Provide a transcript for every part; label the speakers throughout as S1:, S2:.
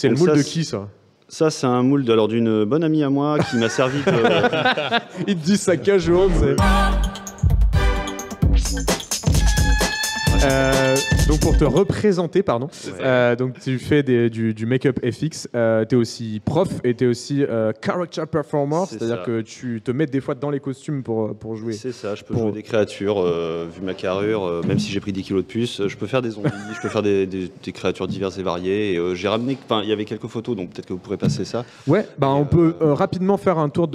S1: C'est le moule de qui, ça?
S2: Ça, c'est un moule d'une bonne amie à moi qui m'a servi de...
S1: Il te dit ça casual, c'est... Donc pour te représenter, pardon, donc tu fais du make-up FX, tu es aussi prof et tu es aussi character performer, c'est-à-dire que tu te mets des fois dans les costumes pour jouer.
S2: C'est ça, je peux jouer des créatures, vu ma carrure, même si j'ai pris 10 kilos de plus, je peux faire des zombies, je peux faire des créatures diverses et variées. Et, j'ai ramené, il y avait quelques photos, donc peut-être que vous pourrez passer ça.
S1: Ouais, on peut rapidement faire un tour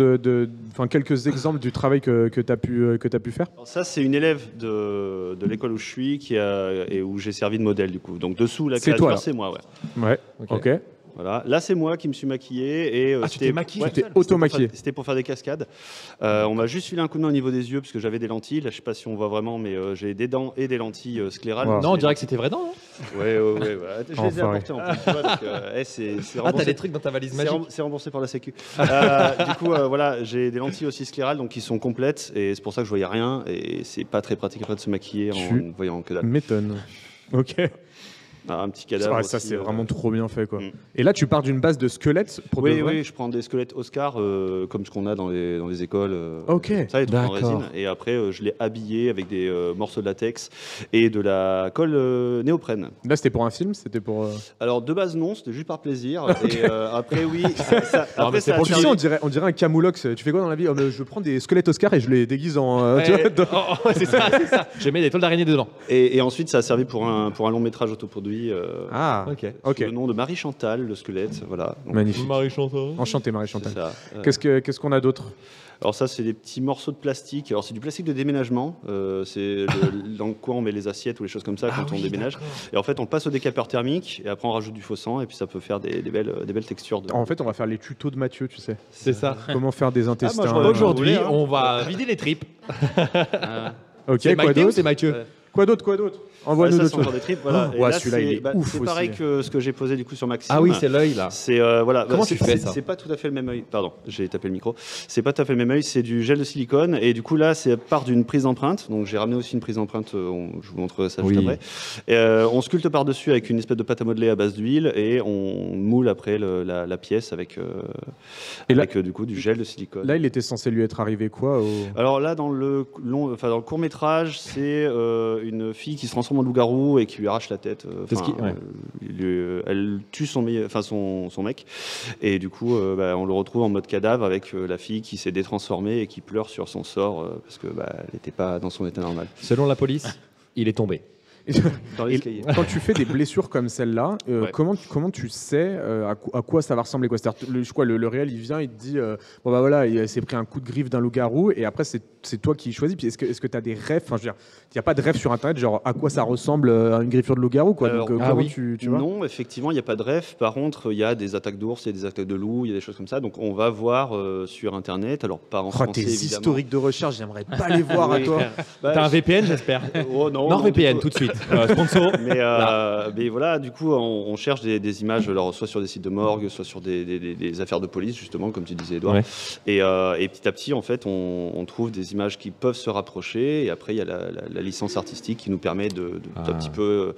S1: quelques exemples du travail que tu as pu faire.
S2: Alors ça, c'est une élève de l'école où je suis et où j'ai servi de modèle du coup. Donc dessous, la créature, c'est moi.
S1: Ouais, ok.
S2: Voilà. Là, c'est moi qui me suis maquillé. Et,
S3: tu t'es maquillé,
S1: tu t'es auto-maquillé.
S2: C'était pour faire des cascades. On m'a juste filé un coup de main au niveau des yeux parce que j'avais des lentilles. Là, je sais pas si on voit vraiment, mais j'ai des dents et des lentilles sclérales.
S3: Wow. Non, on dirait que c'était vraies dents.
S2: Ouais. Je les ai apportées en plus. Tu vois, donc, c'est
S3: t'as des trucs dans ta valise magique.
S2: C'est remboursé par la Sécu. Du coup, voilà, j'ai des lentilles aussi sclérales, donc qui sont complètes. Et c'est pour ça que je voyais rien. Et c'est pas très pratique après de se maquiller en voyant que dalle.
S1: M'étonne. Ok.
S2: Un petit cadavre.
S1: Ça, c'est vraiment trop bien fait, quoi. Et là, tu pars d'une base de squelettes pour
S2: Oui, je prends des squelettes Oscar, comme ce qu'on a dans les écoles.
S1: Ok.
S2: Ça, les trucs en résine. Et après, je l'ai habillé avec des morceaux de latex et de la colle néoprène.
S1: Là, c'était pour un film? C'était pour.
S2: Alors, de base, non, c'était juste par plaisir.
S1: Okay.
S2: Et après, oui.
S1: Après, c'est pour le on dirait un camoulox. Tu fais quoi dans la vie? Je prends des squelettes Oscar et je les déguise en.
S3: C'est ça. Je mets des toiles d'araignée dedans.
S2: Et ensuite, ça a servi pour un long métrage autoproduit.
S1: Ok.
S2: Le nom de Marie Chantal, le squelette, voilà. Donc,
S1: magnifique.
S3: Marie Chantal.
S1: Enchanté, Marie Chantal.
S2: Qu'est-ce
S1: qu'on a d'autre?
S2: Alors ça, c'est des petits morceaux de plastique. Alors c'est du plastique de déménagement. C'est dans quoi on met les assiettes ou les choses comme ça quand on déménage. D'accord. Et en fait, on passe au décapeur thermique et après on rajoute du faux sang et puis ça peut faire des belles textures.
S1: En fait, on va faire les tutos de Mathieu, tu sais.
S3: C'est ça.
S1: Comment faire des intestins.
S3: Aujourd'hui, on va vider les tripes.
S1: Ok.
S3: C'est Mathieu ou c'est Mathieu?
S1: Quoi d'autre? Envoie-nous
S2: d'autres choses. Des tripes, voilà.
S1: Ouais, celui-là, il est ouf
S2: c'est
S1: aussi.
S2: pareil que ce que j'ai posé du coup sur Maxime.
S3: Ah oui, c'est l'œil là.
S2: C'est voilà.
S3: Comment tu fais ça?
S2: C'est pas tout à fait le même œil. Pardon, j'ai tapé le micro. C'est pas tout à fait le même œil. C'est du gel de silicone et du coup là, c'est part d'une prise d'empreinte. Donc j'ai ramené aussi une prise d'empreinte. Je vous montrerai ça juste après. On sculpte par dessus avec une espèce de pâte à modeler à base d'huile et on moule après la pièce avec du coup du gel de silicone.
S1: Là, il était censé lui être arrivé quoi
S2: Alors là, dans le court métrage, c'est une fille qui se transforme en loup-garou et qui lui arrache la tête. Elle tue son mec. Et du coup, on le retrouve en mode cadavre avec la fille qui s'est détransformée et qui pleure sur son sort parce qu'elle n'était pas dans son état normal.
S3: Selon la police, il est tombé.
S1: Quand tu fais des blessures comme celle-là, comment tu sais à quoi ça va ressembler, quoi? Le réel, il vient, il te dit il s'est pris un coup de griffe d'un loup-garou et après c'est toi qui choisis. Puis est-ce que tu as des rêves? Enfin, je veux dire, il n'y a pas de rêve sur internet, genre à quoi ça ressemble à une griffure de loup-garou, quoi.
S2: Alors,
S1: donc, tu vois?
S2: Non, effectivement, il n'y a pas de rêve. Par contre, il y a des attaques d'ours, il y a des attaques de loups, il y a des choses comme ça. Donc on va voir sur internet. Alors pas en français,
S1: tes
S2: évidemment.
S1: Historiques de recherche, j'aimerais pas les voir à toi.
S3: T'as un VPN, j'espère? Non, VPN tout de suite. Sponsor.
S2: Mais voilà, du coup, on cherche des images, alors, soit sur des sites de morgue, soit sur des affaires de police, justement, comme tu disais, Edouard. Ouais. Et petit à petit, en fait, on trouve des images qui peuvent se rapprocher. Et après, il y a la licence artistique qui nous permet de un petit peu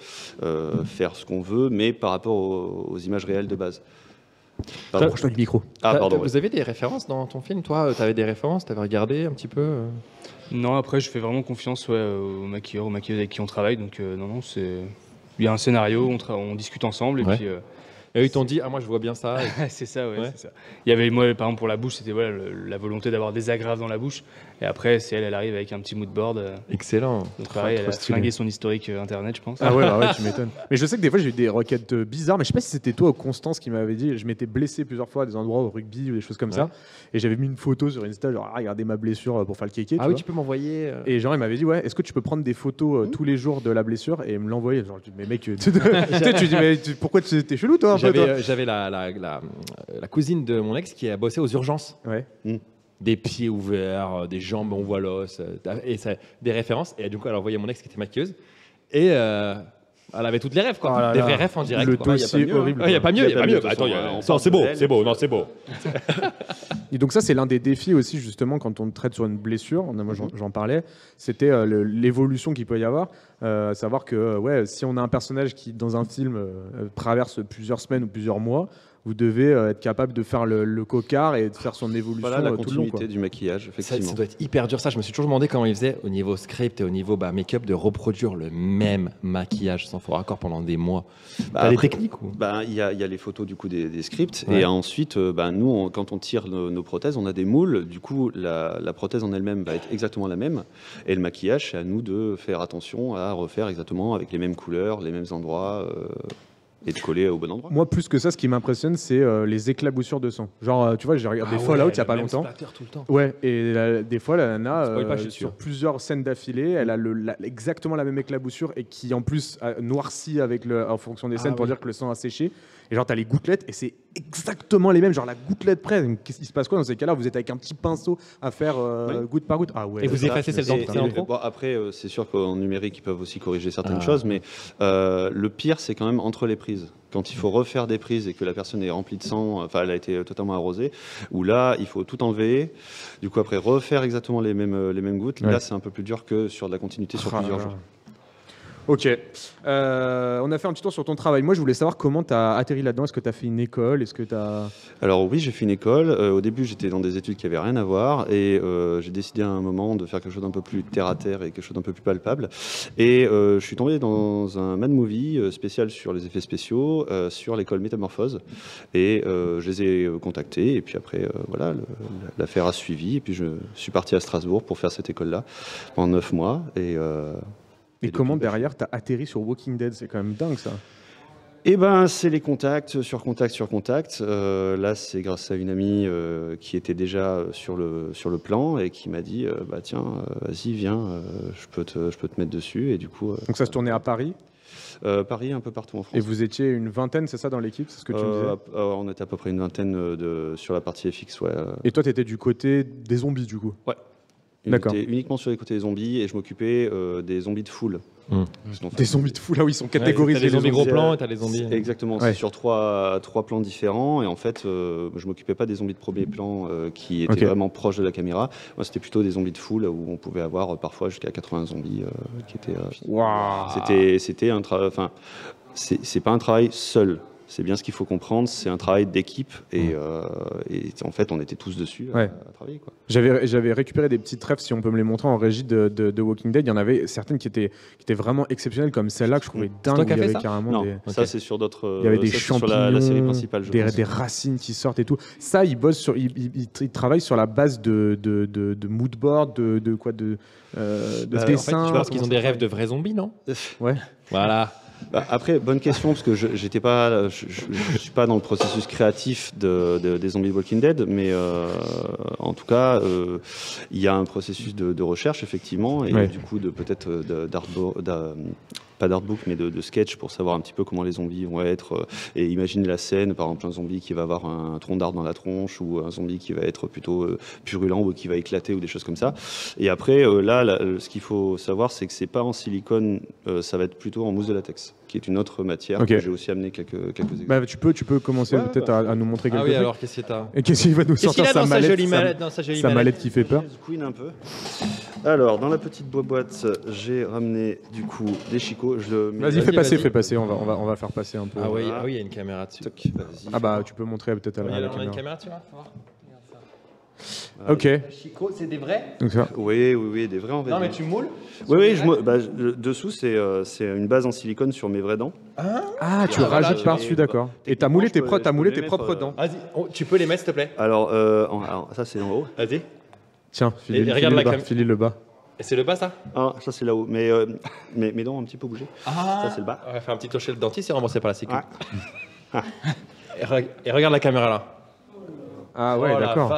S2: faire ce qu'on veut, mais par rapport aux images réelles de base.
S1: Approche-toi du micro.
S3: Vous avez des références dans ton film, toi? Tu avais des références? Tu avais regardé un petit peu
S4: Non, après, je fais vraiment confiance aux maquilleurs, aux maquilleuses avec qui on travaille. Donc, non, il y a un scénario, on discute ensemble. Et puis,
S3: et eux, ils t'ont dit, moi, je vois bien ça.
S4: C'est ça, c'est ça. Il y avait, moi, par exemple, pour la bouche, c'était la volonté d'avoir des agrafes dans la bouche. Et après, elle arrive avec un petit mood board.
S3: Excellent.
S4: Donc, pareil, elle a flingué son historique internet, je pense.
S1: Ah ouais, tu m'étonnes. Mais je sais que des fois, j'ai eu des requêtes bizarres. Mais je sais pas si c'était toi ou Constance qui m'avait dit. Je m'étais blessé plusieurs fois à des endroits au rugby ou des choses comme ça. Et j'avais mis une photo sur Insta, genre, regardez ma blessure pour faire le kéké.
S3: Tu peux m'envoyer.
S1: Et genre, il m'avait dit, est-ce que tu peux prendre des photos tous les jours de la blessure et me l'envoyer? Genre, mais mec, tu dis, mais pourquoi t'es chelou, toi?
S3: J'avais la cousine de mon ex qui a bossé aux urgences.
S1: Ouais.
S3: Des pieds ouverts, des jambes en voie l'os, des références. Et du coup, elle a envoyé mon ex qui était maquilleuse. Et elle avait toutes les rêves, quoi. Des vrais rêves en direct.
S1: Le dossier horrible.
S3: Il n'y a pas mieux. Attends, c'est beau.
S1: Et donc ça, c'est l'un des défis aussi, justement, quand on traite sur une blessure. Moi, j'en parlais. C'était l'évolution qu'il peut y avoir. À savoir que ouais, si on a un personnage qui, dans un film, traverse plusieurs semaines ou plusieurs mois, vous devez être capable de faire le cocard et de faire son évolution
S2: Voilà la
S1: tout le long.
S2: continuité du maquillage, effectivement.
S3: Ça doit être hyper dur, ça. Je me suis toujours demandé comment ils faisaient au niveau script et au niveau make-up de reproduire le même maquillage sans faux raccord pendant des mois. T'as des techniques ou
S2: il y a les photos du coup des scripts et ensuite nous quand on tire nos prothèses, on a des moules. Du coup, la prothèse en elle-même va être exactement la même et le maquillage, c'est à nous de faire attention à refaire exactement avec les mêmes couleurs, les mêmes endroits. Et de coller au bon endroit.
S1: Moi, plus que ça, ce qui m'impressionne, c'est les éclaboussures de sang. Genre, tu vois, j'ai regardé Fallout il n'y a pas longtemps.
S3: Tout le temps.
S1: Ouais, et des fois, la nana,
S3: Spoil pas,
S1: sur plusieurs scènes d'affilée, elle a exactement la même éclaboussure et qui, en plus, noircit en fonction des scènes pour dire que le sang a séché. Et genre, t'as les gouttelettes et c'est exactement les mêmes, genre la gouttelette près. Qu'est-ce qui se passe quoi dans ces cas-là? Vous êtes avec un petit pinceau à faire goutte par goutte. Ah ouais.
S3: Et vous effacez celle d'entrée en trop.
S2: Bon, après, c'est sûr qu'en numérique, ils peuvent aussi corriger certaines choses, mais le pire, c'est quand même entre les prises. Quand il faut refaire des prises et que la personne est remplie de sang, enfin, elle a été totalement arrosée, où là, il faut tout enlever. Du coup, après, refaire exactement les mêmes gouttes. Là, c'est un peu plus dur que sur de la continuité sur plusieurs jours.
S1: Ok. On a fait un petit tour sur ton travail. Moi, je voulais savoir comment tu as atterri là-dedans. Est-ce que tu as fait une école? Est-ce que
S2: Alors oui, j'ai fait une école. Au début, j'étais dans des études qui n'avaient rien à voir. Et j'ai décidé à un moment de faire quelque chose d'un peu plus terre-à-terre et quelque chose d'un peu plus palpable. Et je suis tombé dans un Mad Movie spécial sur les effets spéciaux, sur l'école Métamorphose. Et je les ai contactés. Et puis après, voilà, l'affaire a suivi. Et puis je suis parti à Strasbourg pour faire cette école-là pendant 9 mois.
S1: Et comment derrière tu as atterri sur Walking Dead? C'est quand même dingue ça.
S2: Eh ben, c'est les contacts sur contact sur contact. Là, c'est grâce à une amie qui était déjà sur le plan et qui m'a dit tiens, vas-y, viens, je peux te mettre dessus. Et du coup.
S1: Donc ça se tournait à Paris?
S2: Paris, un peu partout en France.
S1: Et vous étiez une vingtaine, c'est ça, dans l'équipe? C'est ce que tu me disais?
S2: On était à peu près une vingtaine sur la partie FX, ouais.
S1: Et toi, tu étais du côté des zombies, du coup?
S2: Ouais.
S1: D'accord.
S2: J'étais uniquement sur les côtés des zombies et je m'occupais des zombies de foule.
S1: Des zombies de foule, là où ils sont catégorisés.
S3: T'as les zombies gros plans et t'as les zombies.
S2: Exactement, c'est sur trois plans différents. Et en fait, je m'occupais pas des zombies de premier plan qui étaient vraiment proches de la caméra. Moi, c'était plutôt des zombies de foule où on pouvait avoir parfois jusqu'à 80 zombies qui étaient. C'était un travail. Enfin, c'est pas un travail seul. C'est bien ce qu'il faut comprendre, c'est un travail d'équipe et en fait on était tous dessus à travailler, quoi.
S1: J'avais récupéré des petites refs, si on peut me les montrer, en régie de Walking Dead. Il y en avait certaines qui étaient vraiment exceptionnelles, comme celle-là que je trouvais dingue.
S3: Il y avait
S2: carrément ça c'est sur d'autres.
S1: Il y avait des champignons,
S2: sur la série principale,
S1: des racines qui sortent et tout. Ça, ils bossent ils travaillent sur la base de mood board, de dessins.
S3: Tu penses qu'ils ont des rêves de vrais zombies, non?
S1: Ouais.
S3: Voilà.
S2: Après, bonne question, parce que je suis pas dans le processus créatif des zombies Walking Dead, mais en tout cas, il y a un processus de recherche, effectivement, et du coup, peut-être pas d'artbook, mais de sketch pour savoir un petit peu comment les zombies vont être, et imaginer la scène, par exemple un zombie qui va avoir un tronc d'arbre dans la tronche, ou un zombie qui va être plutôt purulent, ou qui va éclater, ou des choses comme ça. Et après, là, ce qu'il faut savoir, c'est que c'est pas en silicone, ça va être plutôt en mousse de latex, qui est une autre matière que j'ai aussi amené quelques exemples.
S1: Tu peux commencer peut-être à nous montrer quelque chose.
S3: Ah oui, alors qu'est-ce que t'as?
S1: Et qu'est-ce qu'il va nous sortir sa mallette qui fait peur?
S2: Un peu. Alors, dans la petite boîte, j'ai ramené du coup des chicots.
S1: Vas-y, fais passer. On va faire passer un peu.
S3: Ah oui, il y a une caméra dessus.
S2: Vas-y.
S1: Ah bah, tu peux montrer peut-être à la caméra.
S3: On a une caméra dessus, là.
S1: Ok.
S3: Chicots, c'est des vrais?
S2: Donc ça. Oui, des vrais en vrai.
S3: Non, mais tu moules?
S2: Oui, dessous, c'est une base en silicone sur mes vraies dents.
S1: Ah, tu rajoutes par-dessus, d'accord. Et t'as moulé tes propres dents.
S3: Vas-y, tu peux les mettre, s'il te plaît?
S2: Alors, ça, c'est en haut.
S3: Vas-y.
S1: Tiens, file le bas.
S3: Et c'est le bas, ça?
S2: Ah, ça, c'est là-haut. Mais mes dents ont un petit peu bougé.
S3: Ah,
S2: ça, c'est le bas.
S3: On va faire un petit tour chez le dentiste et remboursé par la sécu. Et regarde la caméra, là.
S1: Ah ouais, d'accord.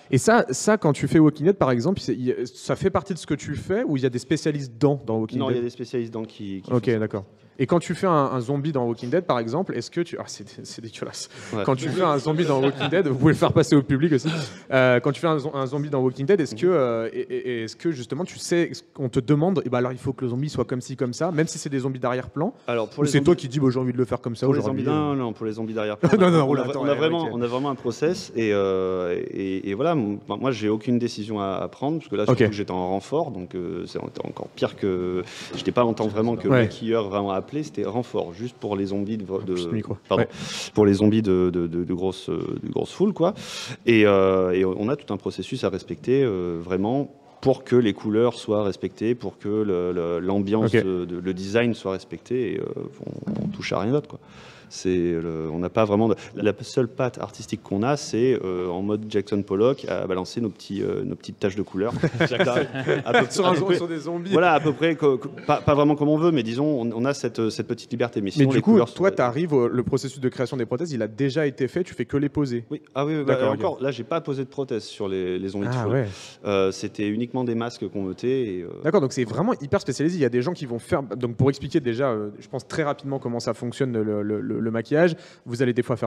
S1: Et ça, quand tu fais Walking Dead, par exemple, ça fait partie de ce que tu fais ou il y a des spécialistes dans Walking Dead?
S2: Non, il y a des spécialistes qui
S1: Ok, d'accord. Et quand tu fais un zombie dans Walking Dead, par exemple, est-ce que tu... Ah, c'est dégueulasse.
S2: Ouais.
S1: Quand tu fais un zombie dans Walking Dead, vous pouvez le faire passer au public aussi. Quand tu fais un zombie dans Walking Dead, est-ce que justement tu sais, on te demande, alors il faut que le zombie soit comme ci, comme ça, même si c'est des zombies d'arrière-plan, ou c'est toi qui dis j'ai envie de le faire comme ça
S2: pour les zombies, non, pour les zombies d'arrière-plan. on a vraiment un process et voilà. Moi, j'ai aucune décision à prendre parce que là, surtout que j'étais en renfort, donc c'est encore pire que j'étais pas en temps vraiment que le maquilleur vraiment appelé. C'était renfort, juste pour les zombies pour les zombies de grosse foule, quoi. Et on a tout un processus à respecter, vraiment, pour que les couleurs soient respectées, pour que l'ambiance, le design soit respecté. Et on touche à rien d'autre, quoi. On n'a pas vraiment la seule patte artistique qu'on a, c'est en mode Jackson Pollock à balancer nos petites taches de couleur
S1: sur des zombies.
S2: Voilà, à peu près, pas vraiment comme on veut, mais disons on a cette petite liberté. Mais
S1: du coup, toi, tu arrives, le processus de création des prothèses, il a déjà été fait, tu fais que les poser.
S2: Oui, encore. Là, j'ai pas posé de prothèse sur les zombies de foule. C'était uniquement des masques qu'on mettait.
S1: D'accord, donc c'est vraiment hyper spécialisé. Il y a des gens qui vont faire. Donc pour expliquer déjà, je pense très rapidement comment ça fonctionne le maquillage, vous allez des fois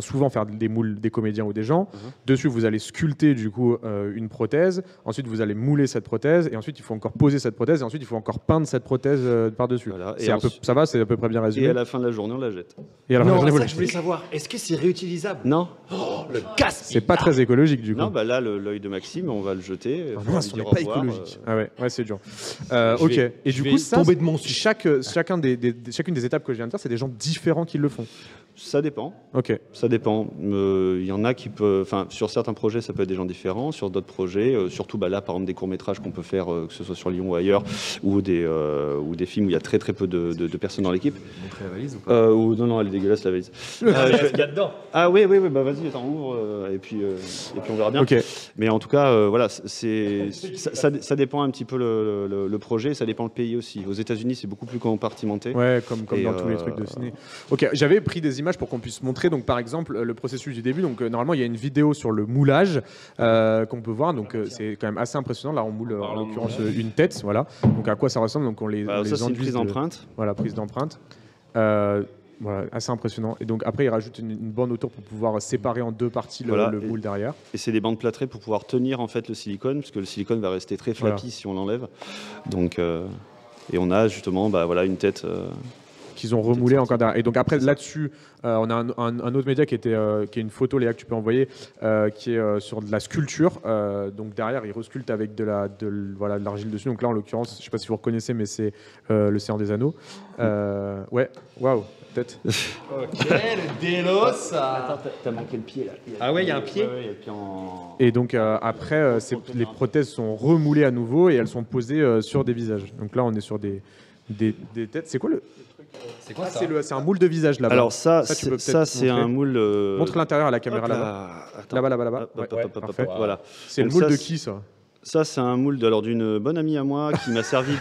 S1: souvent faire des moules des comédiens ou des gens. Dessus, vous allez sculpter du coup une prothèse. Ensuite, vous allez mouler cette prothèse. Et ensuite, il faut encore poser cette prothèse. Et ensuite, il faut encore peindre cette prothèse par-dessus.
S2: Voilà.
S1: Ça va, c'est à peu près bien résumé.
S2: Et à la fin de la journée, on la jette.
S3: Non, c'est ça que je voulais savoir. Est-ce que c'est réutilisable?
S2: Non.
S3: Oh, le casse.
S1: C'est pas très écologique du coup.
S2: Non, là, l'œil de Maxime, on va le jeter.
S1: Non, ce n'est pas écologique. Ah ouais, c'est dur. Ok. Et du coup, ça, chacune des étapes que je viens de faire, c'est des gens différents qui le font.
S2: Ça dépend.
S1: Ok.
S2: Ça dépend. Il y en a qui peuvent. Enfin, sur certains projets, ça peut être des gens différents. Sur d'autres projets, surtout là, par exemple, des courts-métrages qu'on peut faire, que ce soit sur Lyon ou ailleurs, ou des films où il y a très très peu de personnes dans l'équipe.
S3: Montrer la valise ou pas
S2: Non, elle est dégueulasse la valise.
S3: Il y a dedans.
S2: Ah oui, bah vas-y, attends, ouvre et puis on verra bien.
S1: Okay.
S2: Mais en tout cas, voilà, ça dépend un petit peu le projet, ça dépend le pays aussi. Aux États-Unis, c'est beaucoup plus compartimenté.
S1: Ouais, comme dans tous les trucs de ciné. Ok, j'avais pris des images pour qu'on puisse montrer, donc par exemple le processus du début. Donc normalement il y a une vidéo sur le moulage qu'on peut voir, donc c'est quand même assez impressionnant. Là on moule en l'occurrence une tête, voilà. Donc à quoi ça ressemble? Donc on les
S2: ça c'est une prise d'empreinte.
S1: Voilà, prise d'empreinte. Voilà, assez impressionnant. Et donc après il rajoute une bande autour pour pouvoir séparer en deux parties le moule derrière.
S2: Et c'est des bandes plâtrées pour pouvoir tenir en fait le silicone, parce que le silicone va rester très flappy si on l'enlève. Donc et on a justement une tête.
S1: Qu'ils ont remoulé encore derrière. Et donc après là-dessus, on a un autre média qui est une photo, Léa, que tu peux envoyer, qui est sur de la sculpture. Donc derrière, ils resculptent avec de l'argile dessus. Donc là, en l'occurrence, je ne sais pas si vous reconnaissez, mais c'est le Seigneur des Anneaux. Ouais, waouh, peut-être.
S3: Ok, le délos.
S2: Attends, t'as manqué le pied là.
S3: Ah ouais, il y a un pied.
S2: Ouais, il y a le pied en...
S1: Et donc après, les prothèses sont remoulées à nouveau et elles sont posées sur des visages. Donc là, on est sur des têtes. C'est quoi le...
S3: C'est quoi ça?
S1: C'est un moule de visage là-bas.
S2: Alors ça c'est un moule.
S1: Montre l'intérieur à la caméra là-bas.
S2: Voilà.
S1: C'est le moule de qui ça?
S2: Ça, c'est un moule d'une bonne amie à moi qui m'a servi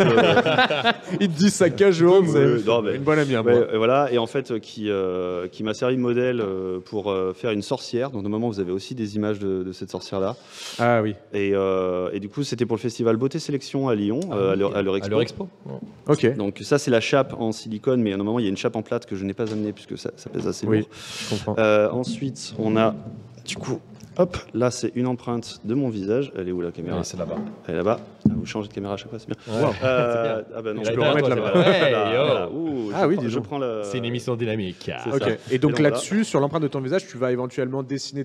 S1: Il te dit ça casual, une bonne amie à moi.
S2: Et voilà, et en fait, qui m'a servi de modèle pour faire une sorcière. Donc, normalement, vous avez aussi des images de cette sorcière-là.
S1: Ah oui.
S2: Et du coup, c'était pour le festival Beauté Sélection à Lyon, à leur expo.
S1: Ok.
S2: Donc, ça, c'est la chape en silicone, mais normalement, il y a une chape en plate que je n'ai pas amenée puisque ça pèse assez lourd.
S1: Je comprends.
S2: Ensuite, on a, du coup... Hop, là c'est une empreinte de mon visage. Elle est où la caméra?
S3: C'est là-bas.
S2: Elle est là-bas. Vous changez de caméra à chaque fois, c'est bien.
S3: Wow.
S2: Ah bah non,
S1: tu peux remettre là-bas.
S2: Je prends la...
S3: C'est une émission dynamique.
S1: Ok. Et donc là-dessus, sur l'empreinte de ton visage, tu vas éventuellement dessiner,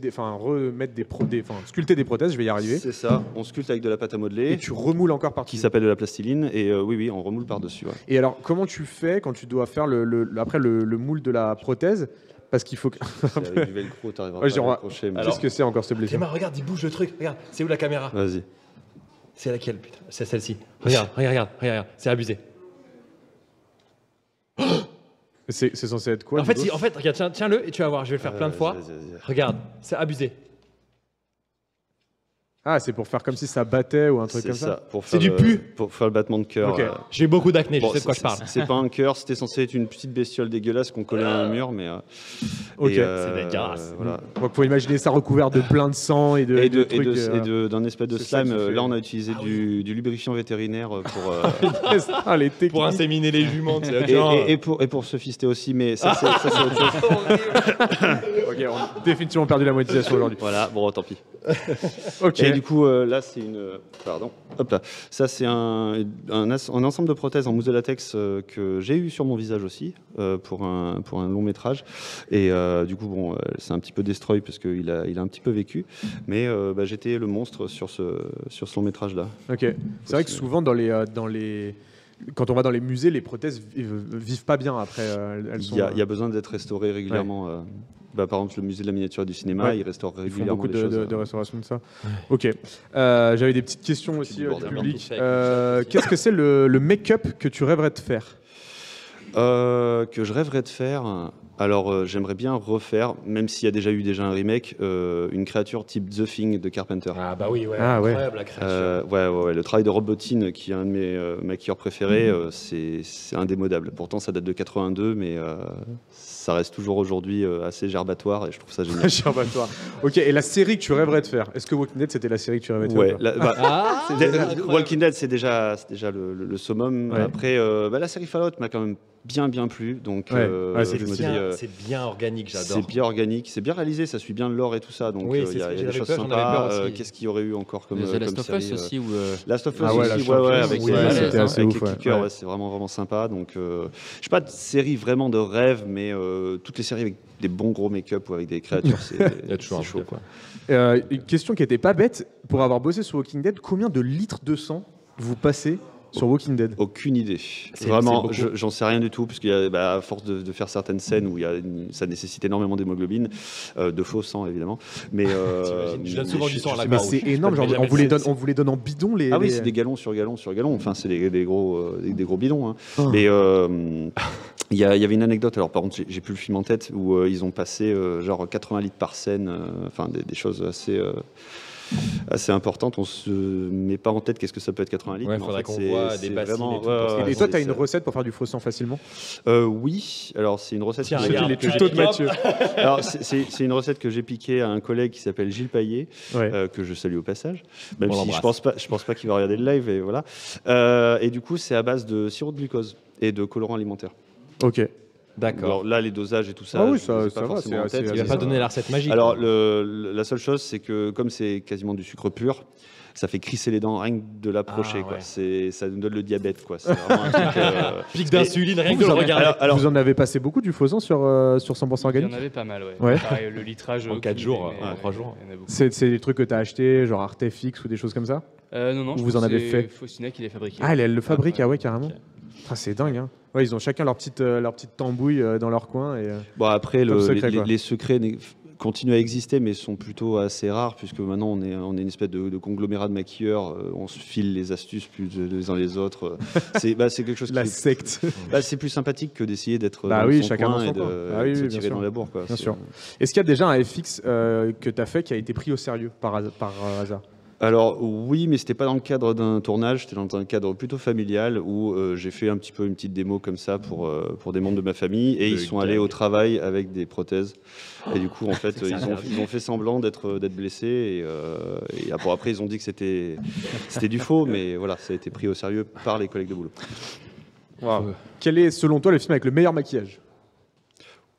S1: sculpter des prothèses. Je vais y arriver.
S2: C'est ça. On sculpte avec de la pâte à modeler.
S1: Et tu remoules encore par-dessus.
S2: Qui s'appelle de la plastiline. Et oui, on remoule par-dessus. Ouais.
S1: Et alors, comment tu fais quand tu dois faire après le moule de la prothèse? Parce qu'il faut que...
S2: avec du velcro, t'arriveras pas à accrocher. Mais...
S1: Qu'est-ce que c'est encore ce blessure?
S3: Regarde, il bouge le truc. Regarde, c'est où la caméra?
S2: Vas-y.
S3: C'est laquelle, putain? C'est celle-ci. Regarde. C'est abusé.
S1: C'est censé être quoi?
S3: En fait, regarde, tiens-le et tu vas voir. Je vais le faire plein de fois.
S2: Vas-y.
S3: Regarde, c'est abusé.
S1: Ah, c'est pour faire comme si ça battait ou un truc comme ça.
S3: C'est du pu.
S2: Pour faire le battement de cœur.
S1: Ok.
S3: J'ai beaucoup d'acné, je sais de quoi je parle.
S2: C'est pas un cœur, c'était censé être une petite bestiole dégueulasse qu'on collait à un mur, mais.
S1: Ok.
S3: C'est dégueulasse.
S2: Voilà.
S1: Donc, faut imaginer ça recouvert de plein de sang et de trucs.
S2: D'un espèce de
S1: c'est ça
S2: slime.
S1: qui fait-
S2: Là, on a utilisé du lubrifiant vétérinaire pour.
S1: Ah, les techniques.
S3: Pour inséminer les juments, tu sais.
S2: Et pour se fister aussi, mais ça, c'est autre chose.
S1: Ok, on a définitivement perdu la monétisation aujourd'hui.
S2: Voilà, bon, tant pis.
S1: Ok.
S2: Et du coup, là, c'est une. Pardon. Hop là. Ça, c'est un ensemble de prothèses en mousse de latex que j'ai eu sur mon visage aussi pour un long métrage. Et du coup, bon, c'est un petit peu destroy parce qu'il a un petit peu vécu. Mais j'étais le monstre sur ce long métrage là.
S1: Ok. C'est vrai que souvent quand on va dans les musées, les prothèses vivent pas bien après. Elles sont.
S2: Il y a besoin d'être restauré régulièrement. Par exemple, le musée de la miniature du cinéma, il restaure
S1: Ils font
S2: régulièrement
S1: beaucoup
S2: des choses.
S1: de restauration de ça. Ok. J'avais des petites questions aussi du
S2: bordel.
S1: public. Qu'est-ce que c'est le make-up que tu rêverais de faire?
S2: Que je rêverais de faire. Alors, j'aimerais bien refaire, même s'il y a déjà eu un remake, une créature type The Thing de Carpenter.
S3: Ah bah oui,
S1: Ah, ouais.
S3: incroyable la création.
S2: Ouais, le travail de Rob Bottin, qui est un de mes maquilleurs préférés, c'est indémodable. Pourtant, ça date de 82, mais ça reste toujours aujourd'hui assez gerbatoire et je trouve ça génial.
S1: Gerbatoire. Ok, et la série que tu rêverais de faire? Est-ce que Walking Dead c'était la série que tu rêverais de
S2: Ouais,
S1: faire?
S2: Walking Dead, c'est déjà le summum.
S1: Ouais.
S2: Après, la série Fallout m'a quand même bien plu. Donc,
S1: Ouais. Ouais,
S2: je me dis,
S3: C'est bien organique, j'adore.
S2: c'est bien organique, c'est bien réalisé, ça suit bien le lore et tout ça. Donc,
S3: Oui,
S2: il
S3: c'est
S2: y
S3: ce
S2: a
S3: que
S2: des
S3: j'avais
S2: choses
S3: peur, j'en avais
S2: sympas.
S3: peur aussi.
S2: Qu'est-ce qu'il y aurait eu encore comme
S5: The Last of
S2: série,
S5: Us aussi, où
S2: Last of Us
S1: Ah ouais,
S2: aussi,
S1: Last of Us,
S2: avec
S1: oui,
S2: les
S1: c'était assez
S2: avec
S1: ouf,
S2: les
S1: ouais.
S2: clickers,
S1: Ouais.
S2: c'est vraiment sympa. Donc, je sais pas de série vraiment de rêve, mais toutes les séries avec des bons gros make-up ou avec des créatures,
S3: Il y a
S2: c'est
S3: toujours un
S2: chaud,
S3: truc,
S2: quoi.
S1: Une question qui était pas bête. Pour avoir bossé sur Walking Dead, combien de litres de sang vous passez sur Walking Dead?
S2: Aucune idée.
S3: C'est
S2: Vraiment,
S3: beaucoup.
S2: j'en sais rien du tout, puisqu'il y a, à force de faire certaines scènes où ça nécessite énormément d'hémoglobine, de faux sang évidemment. Mais
S3: T'imagines, je donne souvent du sang à la
S1: Mais
S3: Croix-Rouge.
S1: c'est énorme,
S3: Je peux
S1: genre,
S3: jamais
S1: on vous les donne en bidon les.
S2: Ah oui,
S1: les-
S2: c'est des galons sur galons sur galons. Enfin, c'est des gros bidons. Hein.
S1: Oh.
S2: Mais il y avait une anecdote. Alors, par contre, j'ai plus le film en tête où ils ont passé genre 80 litres par scène. Enfin, des choses assez importantes. On se met pas en tête qu'est-ce que ça peut être 80 litres.
S3: Ouais,
S2: mais en
S3: faudrait
S2: fait,
S3: qu'on
S2: c'est-
S3: voit
S2: c'est
S3: des bassines
S2: vraiment-
S3: et tout pour ça.
S1: Et toi, t'as une recette pour faire du faux sang facilement?
S2: Oui, alors c'est une recette.
S3: Tiens,
S2: que-
S3: regarde,
S1: les tutos de Mathieu.
S2: Alors, c'est une recette que j'ai piquée à un collègue qui s'appelle Gilles Paillet,
S1: Ouais.
S2: que je salue au passage, même
S3: On
S2: si
S3: l'embrasse.
S2: je pense pas qu'il va regarder le live, et voilà. Et du coup, c'est à base de sirop de glucose et de colorant alimentaire.
S1: Ok.
S3: D'accord.
S2: Alors là, les dosages et tout ça,
S1: Ah oui,
S2: je
S1: ça-
S2: les ai
S1: ça
S2: pas
S1: va,
S2: forcément en
S1: c'est
S2: tête.
S1: assez-
S3: Il va pas donner la recette magique.
S2: Alors, la seule chose, c'est que comme c'est quasiment du sucre pur, ça fait crisser les dents rien que de l'approcher.
S3: Ah,
S2: Quoi.
S3: ouais.
S2: Ça nous donne le diabète. Quoi. C'est vraiment un truc,
S3: Pic d'insuline, rien que de
S1: Vous
S3: le
S1: en-
S3: regarder.
S2: alors-
S1: Vous en avez passé beaucoup du faux sang sur 100%
S4: Il y
S1: organique?
S4: en avait pas mal, ouais.
S1: Ouais.
S4: Pareil, le litrage.
S3: En 4
S4: aucune
S3: jours,
S4: idée, mais
S3: en 3 jours.
S4: Il y en a beaucoup.
S1: C'est des trucs que t'as acheté, genre Artefix ou des choses comme ça?
S4: Non, je
S1: Vous
S4: pense
S1: en
S4: que
S1: avez
S4: c'est
S1: fait?
S4: Faustina qui les fabriqué.
S1: Ah, elle le fabrique,
S4: ouais.
S1: ah ouais, carrément.
S3: Ok.
S1: Ah, c'est dingue, hein. Ouais, ils ont chacun leur petite tambouille dans leur coin. Et,
S2: Bon, après,
S1: Comme secret,
S2: les,
S1: quoi.
S2: les secrets continuent à exister, mais sont plutôt assez rares, puisque maintenant on est une espèce de conglomérat de maquilleurs. On se file les astuces plus les uns les autres. C'est quelque chose
S1: la
S2: qui
S1: secte.
S2: c'est plus sympathique que d'essayer d'être
S1: Bah
S2: dans
S1: oui,
S2: son
S1: chacun
S2: coin
S1: dans son
S2: et de,
S1: coin. Ah
S2: et
S1: oui,
S2: de se
S1: oui, bien
S2: tirer
S1: sûr.
S2: dans la bourre. Quoi.
S1: Bien sûr. Est-ce qu'il y a déjà un FX que tu as fait qui a été pris au sérieux par hasard?
S2: Alors oui, mais c'était pas dans le cadre d'un tournage, c'était dans un cadre plutôt familial où j'ai fait un petit peu une petite démo comme ça pour des membres de ma famille et ils sont allés au travail avec des prothèses et du coup en fait ils ont fait semblant d'être blessés et après ils ont dit que c'était du faux, mais voilà, ça a été pris au sérieux par les collègues de boulot.
S1: Quel est, selon toi, le film avec le meilleur maquillage?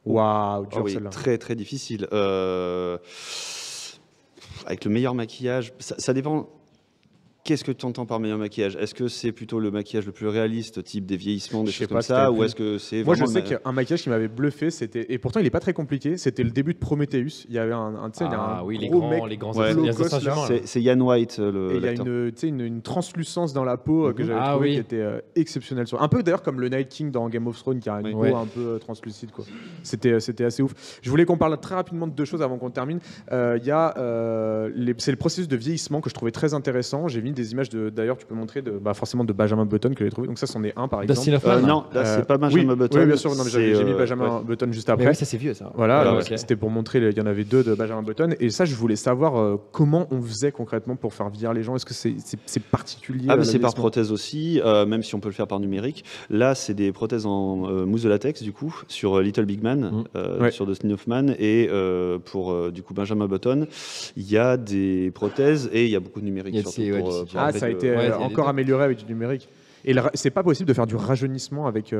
S1: Waouh, dur
S2: Ah oui,
S1: celle-là.
S2: très très difficile. Avec le meilleur maquillage, ça dépend. Qu'est-ce que tu entends par meilleur maquillage? Est-ce que c'est plutôt le maquillage le plus réaliste, type des vieillissements, des
S1: Je sais
S2: choses
S1: pas,
S2: comme
S1: c'était
S2: ça,
S1: le
S2: ou
S1: plus-
S2: est-ce que c'est
S1: Moi, je
S2: vraiment
S1: sais qu'un maquillage qui m'avait bluffé, c'était, et pourtant il est pas très compliqué, c'était le début de Prometheus. Il y avait tu sais, il y a un
S3: Ah oui, les
S1: gros
S3: grands,
S1: mec
S3: les grands
S2: Ouais.
S1: low
S3: les
S1: cost, là.
S3: instruments, là.
S2: c'est Ian White,
S1: Et il y a
S2: l'acteur.
S1: tu sais, une translucence dans la peau que j'avais
S3: Ah
S1: trouvé
S3: oui.
S1: qui était exceptionnelle. Un peu d'ailleurs comme le Night King dans Game of Thrones qui a une
S2: Oui.
S1: peau
S3: Ouais.
S1: un peu translucide. Quoi. C'était assez ouf. Je voulais qu'on parle très rapidement de deux choses avant qu'on termine. Il y a c'est le processus de vieillissement que je trouvais très intéressant. J'ai vu mis des images d'ailleurs, tu peux montrer forcément de Benjamin Button que j'ai trouvé. Donc ça, c'en est un par exemple.
S3: Dustin Hoffman.
S2: Non, là c'est pas Benjamin Button.
S1: Oui, bien sûr. Non, mais j'ai mis Benjamin Button juste après.
S3: Mais oui, ça c'est vieux ça.
S1: Voilà, c'était pour montrer. Il y en avait 2 de Benjamin Button. Et ça, je voulais savoir comment on faisait concrètement pour faire vieillir les gens. Est-ce que c'est particulier?
S2: Ah, mais c'est par prothèse aussi, même si on peut le faire par numérique. Là, c'est des prothèses en mousse de latex, du coup, sur Little Big Man, sur Dustin Hoffman. Et pour, du coup, Benjamin Button, il y a des prothèses et il y a beaucoup de numérique.
S1: Ça a été encore amélioré avec du numérique. Et c'est pas possible de faire du rajeunissement avec.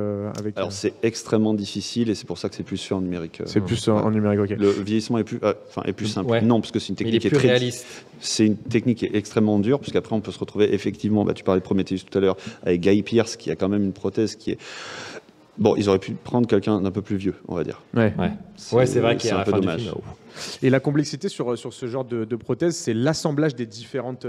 S2: Alors c'est extrêmement difficile et c'est pour ça que c'est plus fait en numérique.
S1: C'est plus en numérique, ok.
S2: Le vieillissement est plus simple.
S3: Ouais.
S2: Non, parce que c'est une technique
S3: qui est plus réaliste.
S2: C'est une technique qui est extrêmement dure, puisqu'après on peut se retrouver effectivement. Tu parlais de Prometheus tout à l'heure avec Guy Pearce qui a quand même une prothèse qui est. Bon, ils auraient pu prendre quelqu'un d'un peu plus vieux, on va dire.
S1: Ouais,
S3: c'est vrai qu'il y a
S2: un peu dommage.
S1: Et la complexité sur ce genre de prothèse, c'est l'assemblage des différentes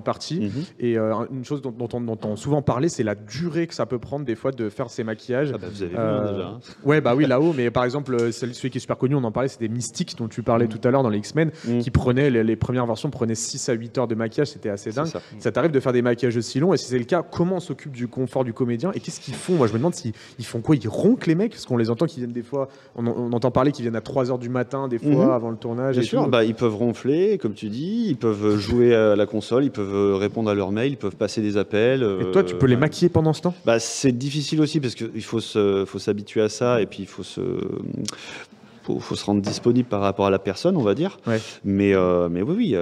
S1: parties. Et une chose dont on entend souvent parler, c'est la durée que ça peut prendre des fois de faire ces maquillages.
S2: Ah bah vous avez vu déjà. Hein.
S1: Ouais, bah oui, là-haut. Mais par exemple, celui qui est super connu, on en parlait, c'était Mystique, dont tu parlais tout à l'heure dans les X-Men, qui prenait les premières versions prenaient 6 à 8 heures de maquillage. C'était assez dingue. Ça t'arrive de faire des maquillages aussi longs. Et si c'est le cas, comment on s'occupe du confort du comédien et qu'est-ce qu'ils font? Moi, je me demande s'ils font quoi? Ils ronquent les mecs, parce qu'on les entend qui viennent des fois. On entend parler qu'ils viennent à 3 heures du matin des fois avant le tournage.
S2: Bien sûr, ils peuvent ronfler, comme tu dis, ils peuvent jouer à la console, ils peuvent répondre à leurs mails, ils peuvent passer des appels.
S1: Et toi, tu peux les maquiller pendant ce temps?
S2: C'est difficile aussi parce qu'il faut s'habituer à ça et puis il faut se rendre disponible par rapport à la personne, on va dire.
S1: Ouais.
S2: Mais oui,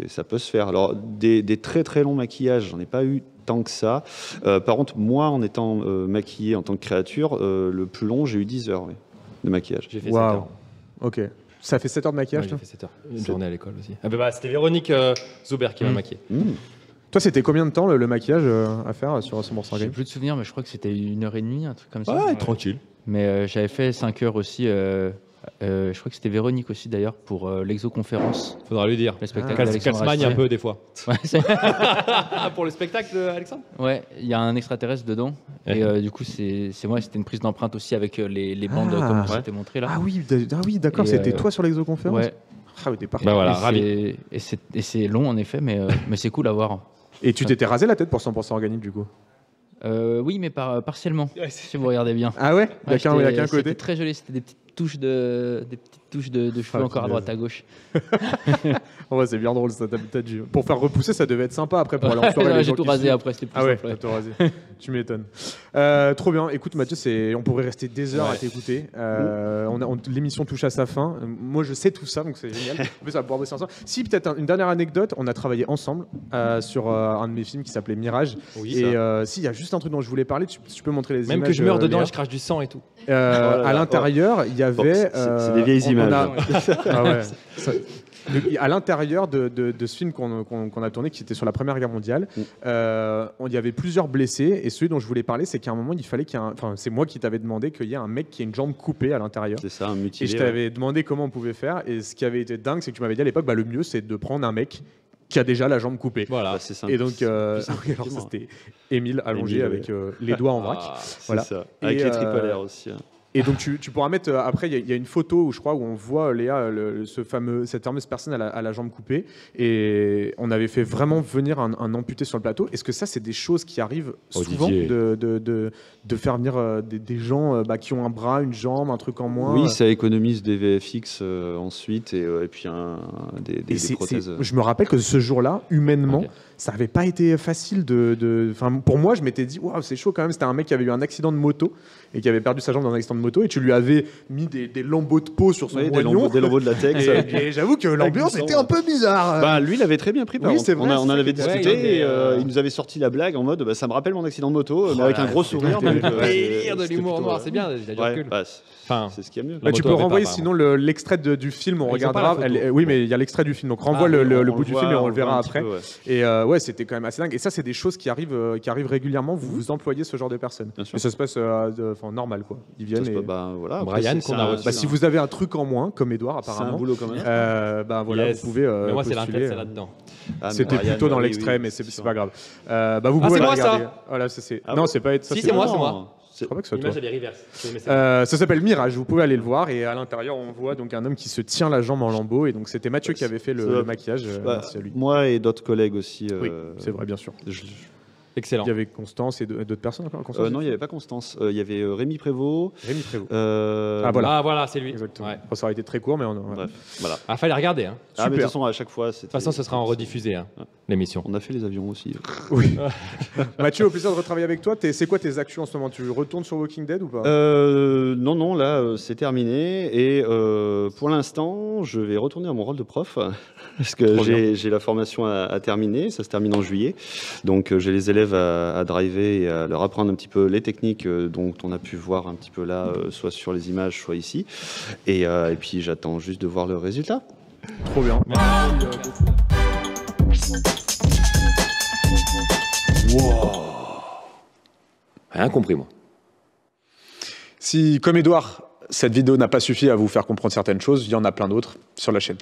S2: ça peut se faire. Alors, des très très longs maquillages, j'en ai pas eu tant que ça. Par contre, moi, en étant maquillé en tant que créature, le plus long, j'ai eu 10 heures de maquillage.
S3: J'ai fait 7 heures.
S1: Ok. Ça fait 7 heures de maquillage,
S3: j'ai fait 7 heures. Une journée à l'école aussi. C'était Véronique Zuber qui m'a maquillé.
S1: Toi, c'était combien de temps le maquillage à faire sur 100%
S5: J'ai plus de souvenirs, mais je crois que c'était 1h30, un truc comme ça.
S3: Ouais, tranquille.
S5: Mais j'avais fait 5 heures aussi. Je crois que c'était Véronique aussi d'ailleurs pour l'exoconférence.
S3: Faudra lui dire.
S5: Le spectacle
S3: Qu'elle se magne un peu des fois.
S5: Ouais,
S3: pour le spectacle, Alexandre.
S5: Ouais, il y a un extraterrestre dedans. Et du coup, c'était une prise d'empreinte aussi avec les bandes comme je t'ai montré là.
S1: Ah oui, d'accord, c'était toi sur l'exoconférence.
S5: Ouais.
S1: Ah oui, t'es parti.
S3: Bah voilà, ravi.
S5: Et c'est long en effet, mais c'est cool à voir.
S1: Et tu t'étais rasé la tête pour 100% organique du coup?
S5: Oui, mais partiellement, si vous regardez bien.
S1: Ah ouais, il y a qu'un côté.
S5: C'était très joli, c'était des petites touches de cheveux encore à droite à gauche.
S1: Ouais, c'est bien drôle ça. Pour faire repousser, ça devait être sympa après pour aller en soirée.
S5: J'ai tout rasé après, c'était plus simple.
S1: T'as tout rasé. Tu m'étonnes. Trop bien. Écoute Mathieu, on pourrait rester des heures à t'écouter. L'émission touche à sa fin. Moi, je sais tout ça, donc c'est génial. En plus, ça va pouvoir bosser ensemble. Si peut-être une dernière anecdote, on a travaillé ensemble sur un de mes films qui s'appelait Mirage.
S3: Oui,
S1: et s'il y a juste un truc dont je voulais parler, tu peux montrer les images.
S3: Même que je meurs dedans et je crache du sang et tout.
S1: À l'intérieur, il y avait.
S2: C'est des vieilles images.
S1: À l'intérieur de ce film qu'on a tourné, qui était sur la Première Guerre mondiale, il y avait plusieurs blessés. Et celui dont je voulais parler, c'est qu'à un moment, il fallait c'est moi qui t'avais demandé qu'il y ait un mec qui ait une jambe coupée à l'intérieur.
S2: C'est ça, un mutilé.
S1: Et je t'avais demandé comment on pouvait faire. Et ce qui avait été dingue, c'est que tu m'avais dit à l'époque, le mieux, c'est de prendre un mec qui a déjà la jambe coupée.
S3: Voilà,
S2: c'est simple.
S1: Et donc, c'était Émile allongé avec les doigts en vrac.
S2: Voilà. C'est ça. Avec les tripolaires aussi.
S1: Et donc tu pourras mettre après il y a une photo où je crois où on voit Léa cette fameuse personne à la jambe coupée et on avait fait vraiment venir un amputé sur le plateau. Est-ce que ça c'est des choses qui arrivent souvent de faire venir des gens qui ont un bras, une jambe, un truc en moins?
S2: Oui, ça économise des VFX ensuite et puis des prothèses.
S1: Je me rappelle que ce jour-là, humainement, ça n'avait pas été facile pour moi, je m'étais dit waouh, c'est chaud quand même. C'était un mec qui avait eu un accident de moto et qui avait perdu sa jambe dans un accident de moto et tu lui avais mis des lambeaux de peau sur son moignon.
S2: Des lambeaux de latex.
S1: Et j'avoue que l'ambiance était un peu bizarre.
S2: Lui, il avait très bien pris.
S1: Oui, c'est vrai.
S2: On en avait discuté et il nous avait sorti la blague en mode ça me rappelle mon accident de moto, mais avec un gros sourire.
S3: De l'humour noir, c'est bien. Il a du recul.
S2: C'est ce qu'il y a mieux.
S1: Tu peux renvoyer sinon l'extrait du film, on regardera. Oui, mais il y a l'extrait du film, donc renvoie le bout du film et on le verra après. Et c'était quand même assez dingue. Et ça, c'est des choses qui arrivent régulièrement. Vous employez ce genre de personnes. Et ça se passe normal, quoi. Ils viennent.
S3: Brian, qu'on a reçu.
S1: Si vous avez un truc en moins, comme Edouard apparemment.
S2: C'est un boulot quand même.
S1: Vous pouvez.
S3: Mais moi, c'est là-dedans.
S1: C'était plutôt dans l'extrait, mais c'est pas grave. Vous pouvez
S3: c'est
S1: la
S3: moi
S1: regarder.
S3: ça.
S1: Voilà, non, c'est pas ça.
S3: Si, c'est moi.
S1: Je crois pas que ce soit toi.
S3: L'image, elle est reverse.
S1: Ça s'appelle Mirage, vous pouvez aller le voir. Et à l'intérieur, on voit donc un homme qui se tient la jambe en lambeaux. Et donc, c'était Mathieu qui avait fait le maquillage. Merci à lui.
S2: Moi et d'autres collègues aussi.
S1: Oui, c'est vrai, bien sûr.
S3: Excellent.
S1: Il y avait Constance et d'autres personnes encore.
S2: Non, il n'y avait pas Constance. Il y avait Rémi Prévost.
S1: Rémi Prévost.
S3: Voilà, c'est lui.
S1: Exactement.
S3: Ouais.
S1: Ça aurait été très court, mais
S2: Bref, voilà.
S3: Fallait regarder. Hein.
S2: Mais de toute façon, à chaque fois,
S3: de toute façon, ce sera en rediffusé, l'émission.
S2: On a fait les avions aussi.
S1: Oui. Mathieu, au plaisir de retravailler avec toi. C'est quoi tes actions en ce moment? Tu retournes sur Walking Dead ou pas?
S2: Non, là, c'est terminé. Et pour l'instant, je vais retourner à mon rôle de prof. Parce que j'ai la formation à terminer. Ça se termine en juillet. Donc, j'ai les élèves à driver et à leur apprendre un petit peu les techniques dont on a pu voir un petit peu là, soit sur les images, soit ici. Et puis, j'attends juste de voir le résultat.
S1: Trop bien.
S6: Wow. Rien compris, moi.
S1: Si, comme Edouard, cette vidéo n'a pas suffi à vous faire comprendre certaines choses, il y en a plein d'autres sur la chaîne.